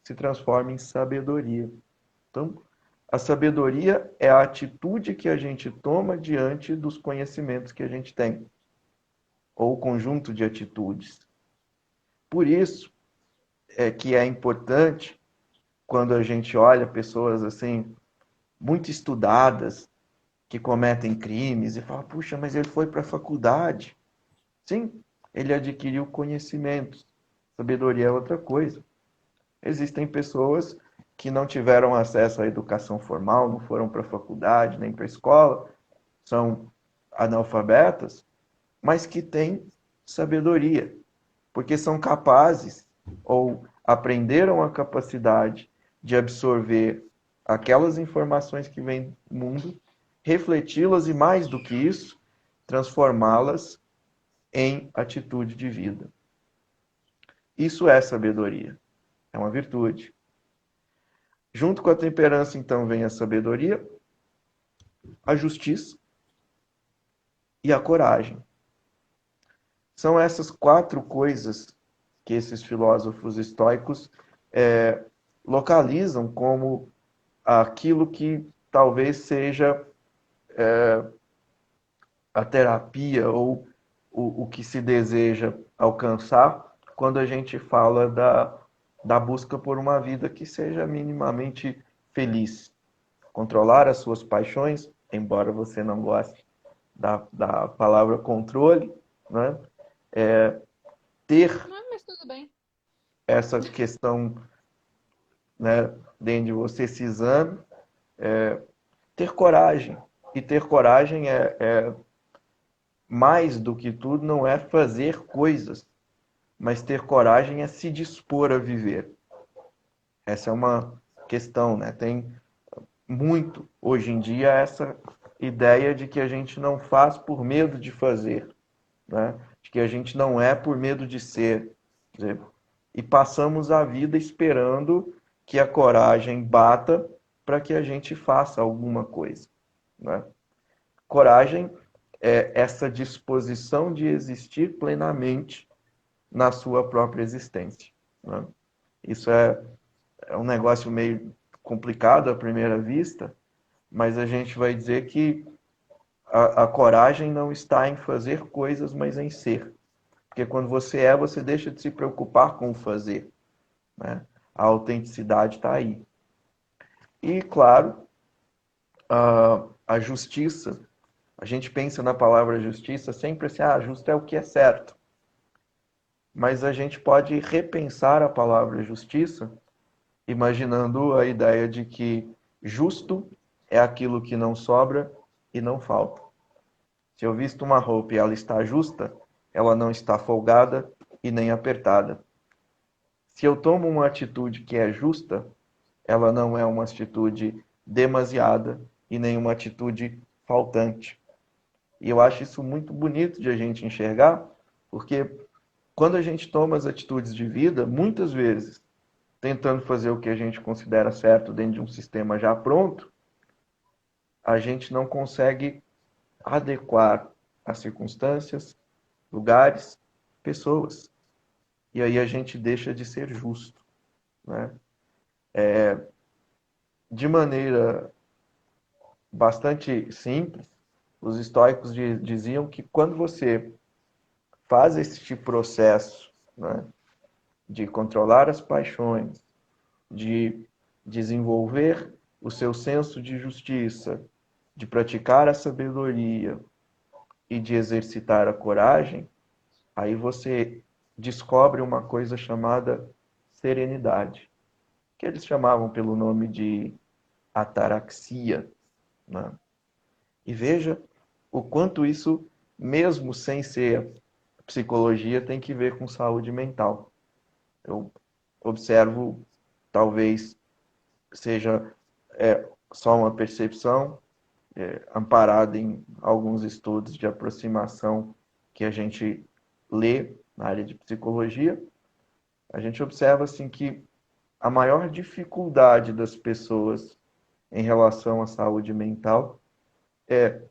se transforma em sabedoria. Então, a sabedoria é a atitude que a gente toma diante dos conhecimentos que a gente tem, ou o conjunto de atitudes. Por isso que é importante, quando a gente olha pessoas assim, muito estudadas, que cometem crimes, e fala, puxa, mas ele foi para a faculdade. Sim, ele adquiriu conhecimentos. Sabedoria é outra coisa. Existem pessoas que não tiveram acesso à educação formal, não foram para a faculdade, nem para a escola, são analfabetas, mas que têm sabedoria, porque são capazes ou aprenderam a capacidade de absorver aquelas informações que vêm do mundo, refleti-las e, mais do que isso, transformá-las em atitude de vida. Isso é sabedoria, é uma virtude. Junto com a temperança, então, vem a sabedoria, a justiça e a coragem. São essas quatro coisas que esses filósofos estoicos localizam como aquilo que talvez seja a terapia ou o que se deseja alcançar quando a gente fala da busca por uma vida que seja minimamente feliz. Controlar as suas paixões, embora você não goste da palavra controle, né? Ter Não, mas tudo bem. essa questão, né, dentro de você, esse exame, ter coragem. E ter coragem mais do que tudo, não é fazer coisas, mas ter coragem é se dispor a viver. Essa é uma questão, né? Tem muito, hoje em dia, essa ideia de que a gente não faz por medo de fazer, né? De que a gente não é por medo de ser. Quer dizer, e passamos a vida esperando que a coragem bata para que a gente faça alguma coisa, né? Coragem é essa disposição de existir plenamente na sua própria existência, né? Isso é um negócio meio complicado à primeira vista, mas a gente vai dizer que a coragem não está em fazer coisas, mas em ser. Porque quando você você deixa de se preocupar com o fazer, né? A autenticidade está aí. E, claro, a justiça. A gente pensa na palavra justiça sempre assim, justo é o que é certo. Mas a gente pode repensar a palavra justiça, imaginando a ideia de que justo é aquilo que não sobra e não falta. Se eu visto uma roupa e ela está justa, ela não está folgada e nem apertada. Se eu tomo uma atitude que é justa, ela não é uma atitude demasiada e nem uma atitude faltante. E eu acho isso muito bonito de a gente enxergar, porque quando a gente toma as atitudes de vida, muitas vezes, tentando fazer o que a gente considera certo dentro de um sistema já pronto, a gente não consegue adequar as circunstâncias, lugares, pessoas. E aí a gente deixa de ser justo, né? De maneira bastante simples, os estoicos diziam que quando você faz este processo, né, de controlar as paixões, de desenvolver o seu senso de justiça, de praticar a sabedoria e de exercitar a coragem, aí você descobre uma coisa chamada serenidade, que eles chamavam pelo nome de ataraxia, né? E veja o quanto isso, mesmo sem ser psicologia, tem que ver com saúde mental. Eu observo, talvez seja só uma percepção, amparada em alguns estudos de aproximação que a gente lê na área de psicologia, a gente observa assim que a maior dificuldade das pessoas em relação à saúde mental é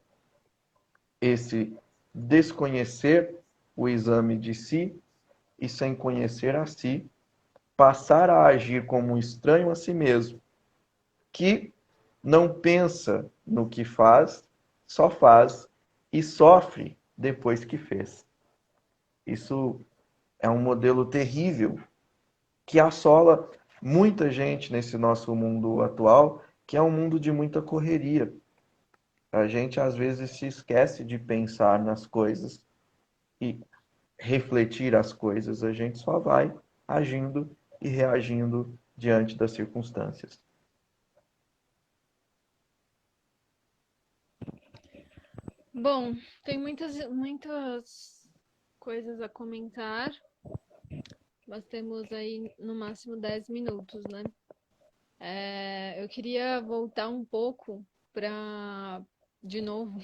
esse desconhecer o exame de si e, sem conhecer a si, passar a agir como um estranho a si mesmo, que não pensa no que faz, só faz e sofre depois que fez. Isso é um modelo terrível que assola muita gente nesse nosso mundo atual, que é um mundo de muita correria. A gente às vezes se esquece de pensar nas coisas e refletir as coisas, a gente só vai agindo e reagindo diante das circunstâncias. Bom, tem muitas coisas a comentar. Nós temos aí no máximo 10 minutos, né? Eu queria voltar um pouco de novo,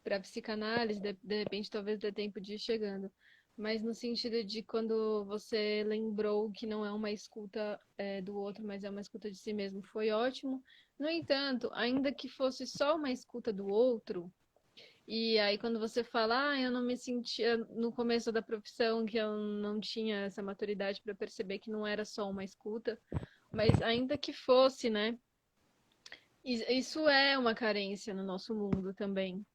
para psicanálise, de repente talvez dê tempo de ir chegando, mas no sentido de quando você lembrou que não é uma escuta do outro, mas é uma escuta de si mesmo, foi ótimo. No entanto, ainda que fosse só uma escuta do outro, e aí quando você fala, eu não me sentia no começo da profissão que eu não tinha essa maturidade para perceber que não era só uma escuta, mas ainda que fosse, né? Isso é uma carência no nosso mundo também.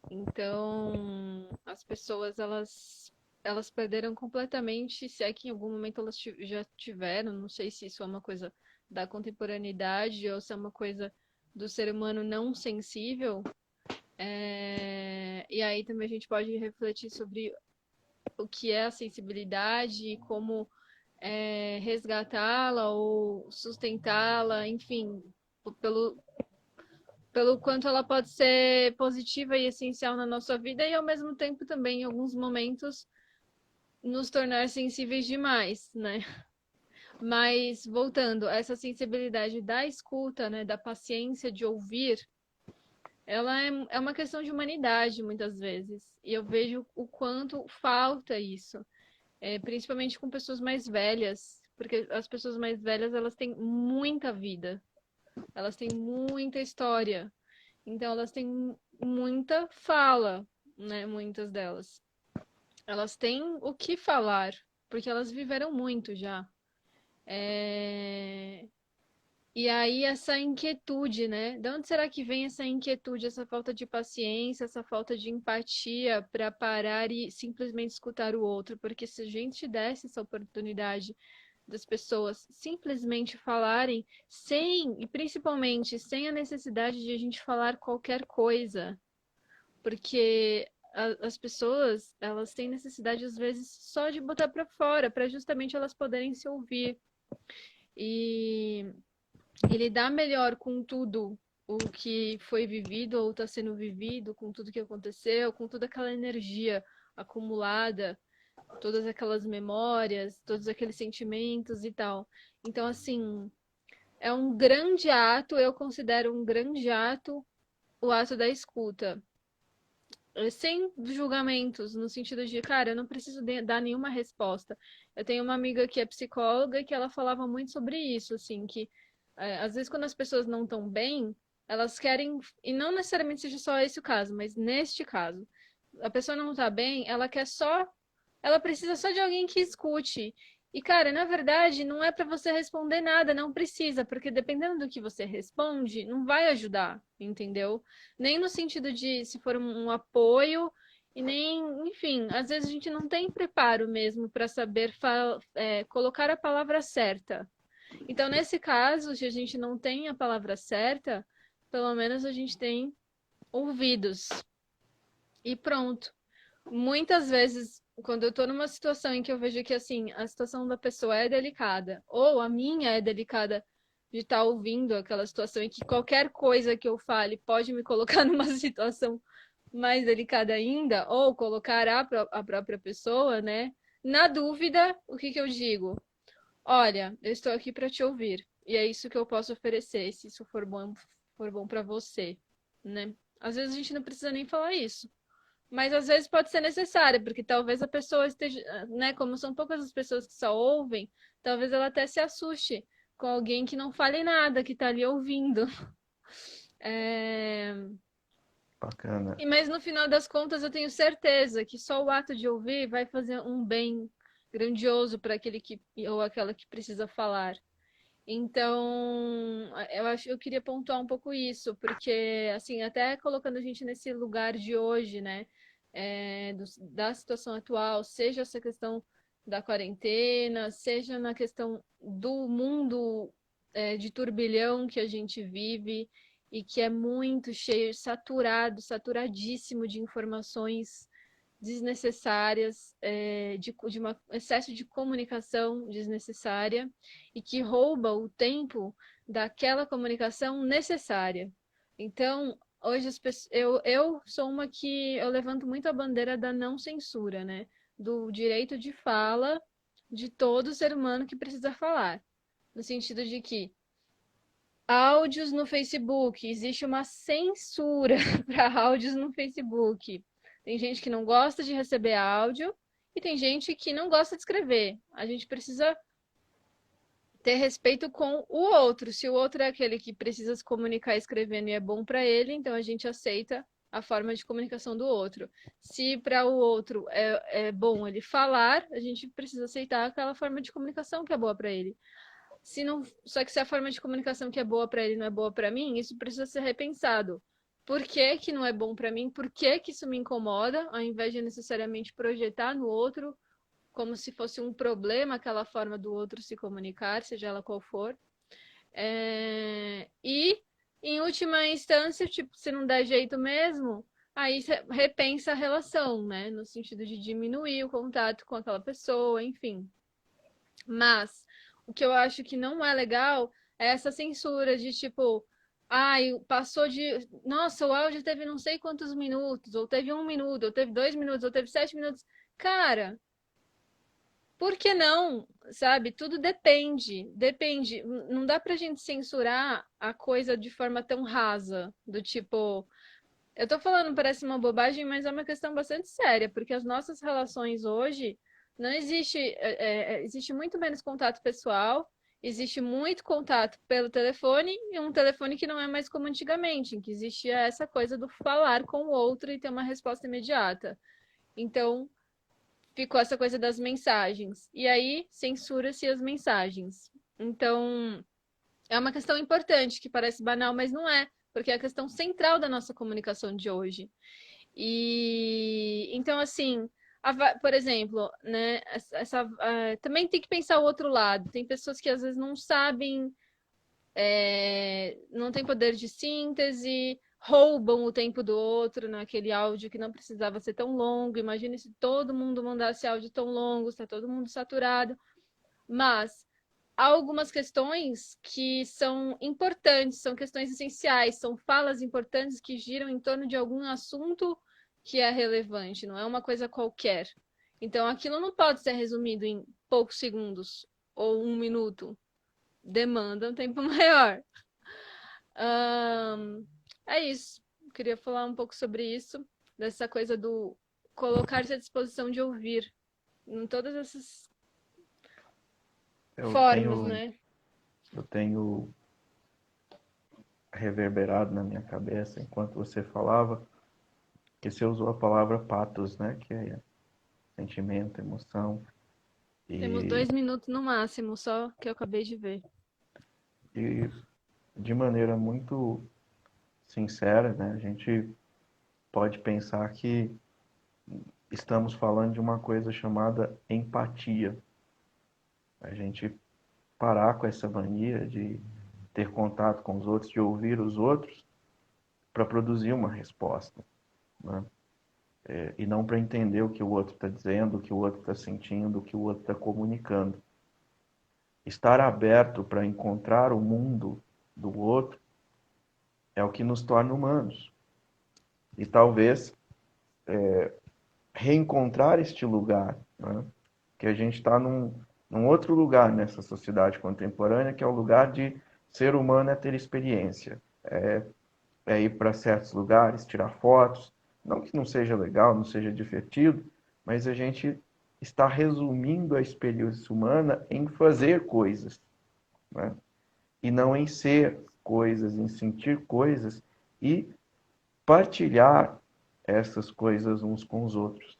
Então, as pessoas elas perderam completamente, se é que em algum momento elas já tiveram, não sei se isso é uma coisa da contemporaneidade ou se é uma coisa do ser humano não sensível, E aí também a gente pode refletir sobre o que é a sensibilidade e como resgatá-la ou sustentá-la, enfim, pelo, pelo quanto ela pode ser positiva e essencial na nossa vida e ao mesmo tempo também, em alguns momentos, nos tornar sensíveis demais, né? Mas voltando, essa sensibilidade da escuta, né, da paciência de ouvir, ela é uma questão de humanidade muitas vezes. E eu vejo o quanto falta isso, principalmente com pessoas mais velhas, porque as pessoas mais velhas elas têm muita vida, elas têm muita história, então elas têm muita fala, né? Muitas delas. Elas têm o que falar, porque elas viveram muito já. É, E aí essa inquietude, né? De onde será que vem essa inquietude, essa falta de paciência, essa falta de empatia para parar e simplesmente escutar o outro? Porque se a gente desse essa oportunidade das pessoas simplesmente falarem sem, e principalmente sem a necessidade de a gente falar qualquer coisa, porque as pessoas, elas têm necessidade às vezes só de botar para fora, para justamente elas poderem se ouvir. E lidar melhor com tudo o que foi vivido ou está sendo vivido, com tudo que aconteceu, com toda aquela energia acumulada, todas aquelas memórias, todos aqueles sentimentos e tal. Então, assim, é um grande ato, eu considero um grande ato o ato da escuta. Sem julgamentos, no sentido de, cara, eu não preciso dar nenhuma resposta. Eu tenho uma amiga que é psicóloga e que ela falava muito sobre isso, assim, que às vezes quando as pessoas não estão bem, elas querem, e não necessariamente seja só esse o caso, mas neste caso, a pessoa não tá bem, ela quer só, ela precisa só de alguém que escute. E, cara, na verdade, não é para você responder nada, não precisa, porque dependendo do que você responde, não vai ajudar, entendeu? Nem no sentido de se for um apoio, e nem, enfim, às vezes a gente não tem preparo mesmo para saber colocar a palavra certa. Então, nesse caso, se a gente não tem a palavra certa, pelo menos a gente tem ouvidos. E pronto. Muitas vezes, quando eu tô numa situação em que eu vejo que assim, a situação da pessoa é delicada, ou a minha é delicada de estar ouvindo aquela situação e que qualquer coisa que eu fale pode me colocar numa situação mais delicada ainda, ou colocar a própria pessoa, né? Na dúvida, o que que eu digo? Olha, eu estou aqui para te ouvir, e é isso que eu posso oferecer, se isso for bom para você, né? Às vezes a gente não precisa nem falar isso. Mas às vezes pode ser necessário, porque talvez a pessoa esteja, né? Como são poucas as pessoas que só ouvem, talvez ela até se assuste com alguém que não fale nada, que tá ali ouvindo. É... Bacana. Mas no final das contas, eu tenho certeza que só o ato de ouvir vai fazer um bem grandioso para aquele que ou aquela que precisa falar. Então, eu queria pontuar um pouco isso, porque, assim, até colocando a gente nesse lugar de hoje, né, da situação atual, seja essa questão da quarentena, seja na questão do mundo, de turbilhão que a gente vive e que é muito cheio, saturado, saturadíssimo de informações desnecessárias, de um excesso de comunicação desnecessária e que rouba o tempo daquela comunicação necessária. Então, hoje eu sou uma que eu levanto muito a bandeira da não censura, né? Do direito de fala de todo ser humano que precisa falar. No sentido de que áudios no Facebook, existe uma censura para áudios no Facebook. Tem gente que não gosta de receber áudio e tem gente que não gosta de escrever. A gente precisa ter respeito com o outro. Se o outro é aquele que precisa se comunicar escrevendo e é bom para ele, então a gente aceita a forma de comunicação do outro. Se para o outro é bom ele falar, a gente precisa aceitar aquela forma de comunicação que é boa para ele. Se não, só que se a forma de comunicação que é boa para ele não é boa para mim, isso precisa ser repensado. Por que que não é bom para mim? Por que que isso me incomoda? Ao invés de necessariamente projetar no outro como se fosse um problema aquela forma do outro se comunicar, seja ela qual for. E Em última instância, tipo, se não der jeito mesmo, aí você repensa a relação, né? No sentido de diminuir o contato com aquela pessoa, enfim. Mas o que eu acho que não é legal é essa censura de tipo, ai, passou de. Nossa, o áudio teve não sei quantos minutos, ou teve 1 minuto, ou teve 2 minutos, ou teve 7 minutos. Cara, por que não? Sabe? Tudo depende. Depende. Não dá pra gente censurar a coisa de forma tão rasa, do tipo. Eu tô falando, parece uma bobagem, mas é uma questão bastante séria, porque as nossas relações hoje não existe, existe muito menos contato pessoal, existe muito contato pelo telefone e um telefone que não é mais como antigamente, em que existia essa coisa do falar com o outro e ter uma resposta imediata. Então, ficou essa coisa das mensagens. E aí, censura-se as mensagens. Então, é uma questão importante, que parece banal, mas não é, porque é a questão central da nossa comunicação de hoje. E então, assim, por exemplo, né, também tem que pensar o outro lado. Tem pessoas que às vezes não sabem, não tem poder de síntese, roubam o tempo do outro naquele áudio que não precisava ser tão longo. Imagine se todo mundo mandasse áudio tão longo, está todo mundo saturado. Mas há algumas questões que são importantes, são questões essenciais, são falas importantes que giram em torno de algum assunto que é relevante, não é uma coisa qualquer. Então, aquilo não pode ser resumido em poucos segundos ou 1 minuto. Demanda um tempo maior. Ahn, é isso. Queria falar um pouco sobre isso, dessa coisa do colocar-se à disposição de ouvir em todas essas Eu formas, tenho, né? eu tenho reverberado na minha cabeça enquanto você falava que você usou a palavra patos, né? Que é sentimento, emoção. Temos E, 2 minutos no máximo, só que eu acabei de ver. e de maneira muito sincera, né? A gente pode pensar que estamos falando de uma coisa chamada empatia. A gente parar com essa mania de ter contato com os outros, de ouvir os outros para produzir uma resposta, né? E não para entender o que o outro está dizendo, o que o outro está sentindo, o que o outro está comunicando. Estar aberto para encontrar o mundo do outro é o que nos torna humanos. E talvez reencontrar este lugar, né? Que a gente está num outro lugar nessa sociedade contemporânea, que é o lugar de ser humano é ter experiência, é ir para certos lugares, tirar fotos, não que não seja legal, não seja divertido, mas a gente está resumindo a experiência humana em fazer coisas, né? E não em ser coisas, em sentir coisas e partilhar essas coisas uns com os outros,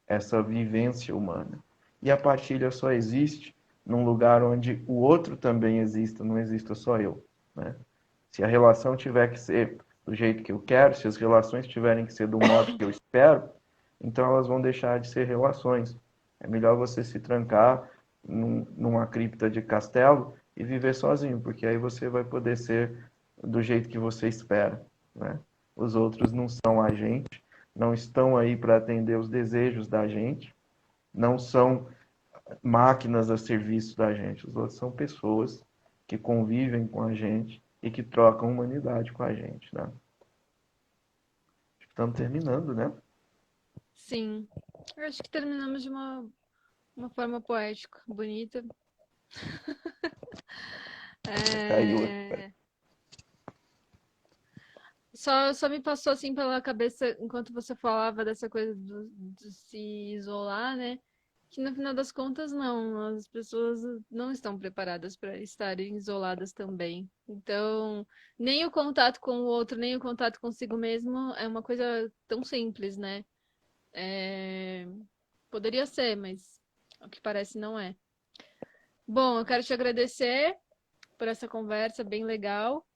essa vivência humana. E a partilha só existe num lugar onde o outro também exista, não exista só eu, né? Se a relação tiver que ser do jeito que eu quero, se as relações tiverem que ser do modo que eu espero, então elas vão deixar de ser relações. É melhor você se trancar numa cripta de castelo e viver sozinho, porque aí você vai poder ser do jeito que você espera, né? Os outros não são a gente, não estão aí para atender os desejos da gente, não são máquinas a serviço da gente. Os outros são pessoas que convivem com a gente e que trocam humanidade com a gente, né? Estamos terminando, né? Sim. Eu acho que terminamos de uma forma poética, bonita. Caiu aqui. É... Só me passou assim pela cabeça, enquanto você falava dessa coisa do se isolar, né? Que no final das contas, não. As pessoas não estão preparadas para estarem isoladas também. Então, nem o contato com o outro, nem o contato consigo mesmo é uma coisa tão simples, né? É, poderia ser, mas ao que parece não é. Bom, eu quero te agradecer por essa conversa bem legal.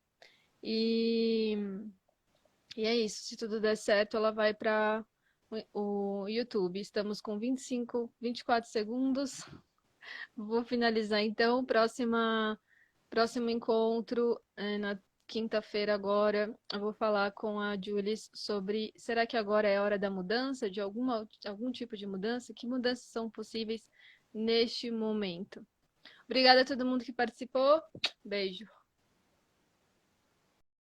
E, e é isso. Se tudo der certo, ela vai para o YouTube. Estamos com 24 segundos. Vou finalizar então. Próximo encontro quinta-feira agora, eu vou falar com a Julis sobre será que agora é hora da mudança, de algum tipo de mudança? Que mudanças são possíveis neste momento? Obrigada a todo mundo que participou. Beijo.